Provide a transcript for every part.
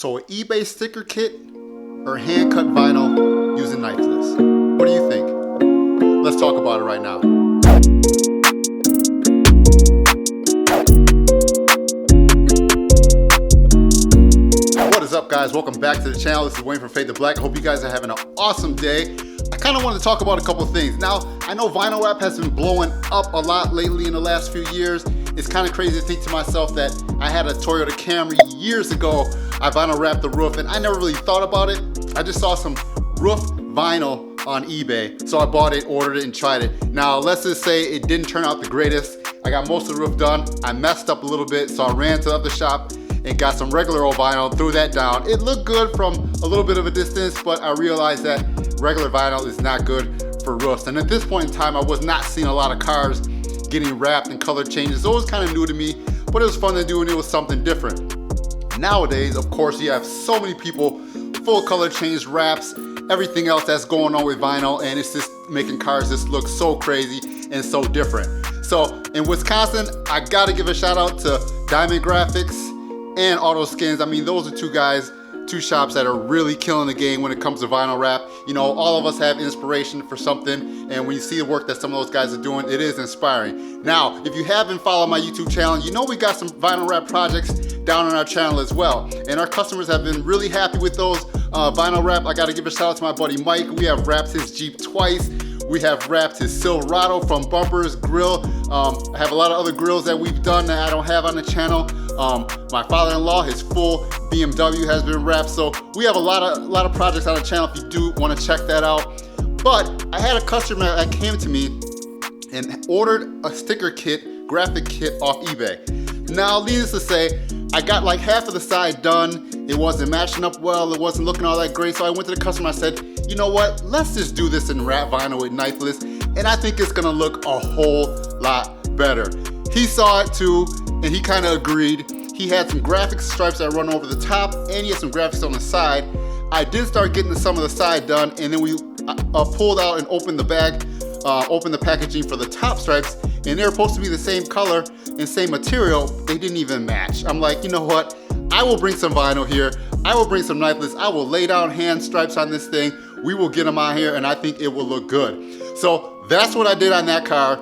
So an eBay sticker kit or hand-cut vinyl using knifeless? What do you think? Let's talk about it right now. What is up, guys? Welcome back to the channel. This is Wayne from Fade to Black. I hope you guys are having an awesome day. I kind of wanted to talk about a couple things. Now, I know vinyl wrap has been blowing up a lot lately in the last few years. It's kind of crazy to think to myself that I had a Toyota Camry years ago. I vinyl wrapped the roof and I never really thought about it. I just saw some roof vinyl on eBay. So I bought it, ordered it, and tried it. Now, let's just say it didn't turn out the greatest. I got most of the roof done. I messed up a little bit, so I ran to the other shop and got some regular old vinyl, threw that down. It looked good from a little bit of a distance, but I realized that regular vinyl is not good for roofs. And at this point in time, I was not seeing a lot of cars getting wrapped and color changes. So it was kind of new to me, but it was fun to do and it was something different. Nowadays, of course, you have so many people, full color change wraps, everything else that's going on with vinyl, and it's just making cars just look so crazy and so different. So in Wisconsin, I gotta give a shout out to Diamond Graphics and Auto Skins. I mean, those are two shops that are really killing the game when it comes to vinyl wrap. You know, all of us have inspiration for something, and when you see the work that some of those guys are doing, it is inspiring. Now, if you haven't followed my YouTube channel, you know we got some vinyl wrap projects down on our channel as well, and our customers have been really happy with those vinyl wrap. I gotta give a shout out to my buddy Mike. We have wrapped his Jeep twice. We have wrapped his Silverado from bumpers, grill. I have a lot of other grills that we've done that I don't have on the channel. My father-in-law, his full BMW has been wrapped. So we have a lot of projects on the channel if you do want to check that out. But I had a customer that came to me and ordered a sticker kit, graphic kit off eBay. Now, needless to say, I got like half of the side done. It wasn't matching up well. It wasn't looking all that great. So I went to the customer, I said, you know what? Let's just do this in wrap vinyl with knifeless. And I think it's gonna look a whole lot better. He saw it too, and he kind of agreed. He had some graphic stripes that run over the top, and he had some graphics on the side. I did start getting some of the side done, and then we pulled out and opened the bag, opened the packaging for the top stripes, and they're supposed to be the same color and same material. They didn't even match. I'm like, you know what? I will bring some vinyl here. I will bring some knifeless. I will lay down hand stripes on this thing. We will get them on here, and I think it will look good. So that's what I did on that car.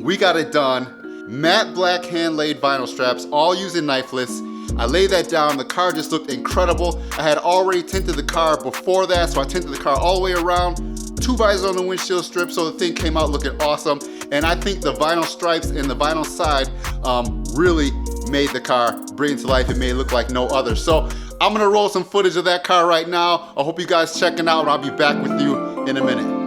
We got it done. Matte black hand-laid vinyl straps, all using knifeless. I laid that down. The car just looked incredible. I had already tinted the car before that, so I tinted the car all the way around. 2 visors on the windshield strip, so the thing came out looking awesome. And I think the vinyl stripes and the vinyl side really made the car bring it to life. It made it look like no other. So I'm gonna roll some footage of that car right now. I hope you guys check it out, and I'll be back with you in a minute.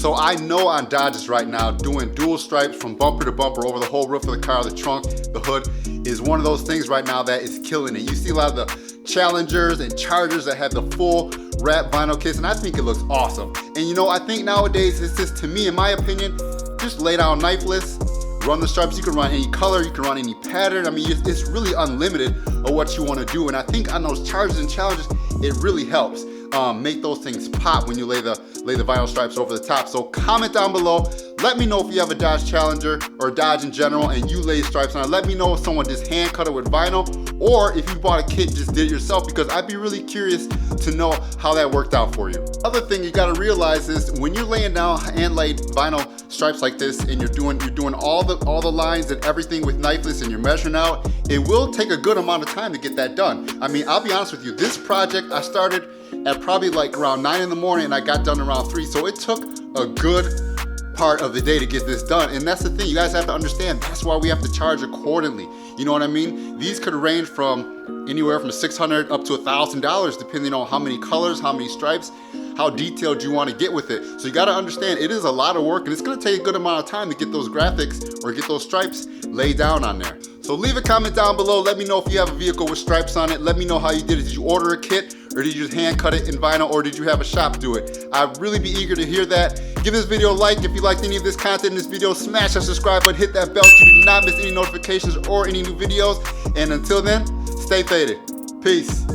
So I know on Dodges right now, doing dual stripes from bumper to bumper over the whole roof of the car, the trunk, the hood, is one of those things right now that is killing it. You see a lot of the Challengers and Chargers that have the full wrap vinyl kits, and I think it looks awesome. And you know, I think nowadays it's just, to me, in my opinion, just lay down knifeless, run the stripes. You can run any color, you can run any pattern. I mean, it's really unlimited of what you want to do. And I think on those Chargers and Challengers, it really helps make those things pop when you lay the vinyl stripes over the top. So comment down below. Let me know if you have a Dodge Challenger or Dodge in general and you lay stripes on it. Let me know if someone just hand cut it with vinyl, or if you bought a kit, just did it yourself, because I'd be really curious to know how that worked out for you. Other thing you gotta realize is when you're laying down hand-laid vinyl stripes like this and you're doing all the lines and everything with knifeless and you're measuring out, it will take a good amount of time to get that done. I mean, I'll be honest with you, this project I started at probably like around 9 in the morning and I got done around 3, so it took a good part of the day to get this done. And that's the thing, you guys have to understand, that's why we have to charge accordingly. You know what I mean? These could range from anywhere from $600 up to $1,000 depending on how many colors, how many stripes, how detailed you want to get with it. So you got to understand, it is a lot of work and it's going to take a good amount of time to get those graphics or get those stripes laid down on there. So leave a comment down below. Let me know if you have a vehicle with stripes on it. Let me know how you did it. Did you order a kit, or did you just hand cut it in vinyl, or did you have a shop do it? I'd really be eager to hear that. Give this video a like if you liked any of this content in this video. Smash that subscribe button, hit that bell so you do not miss any notifications or any new videos. And until then, stay faded. Peace.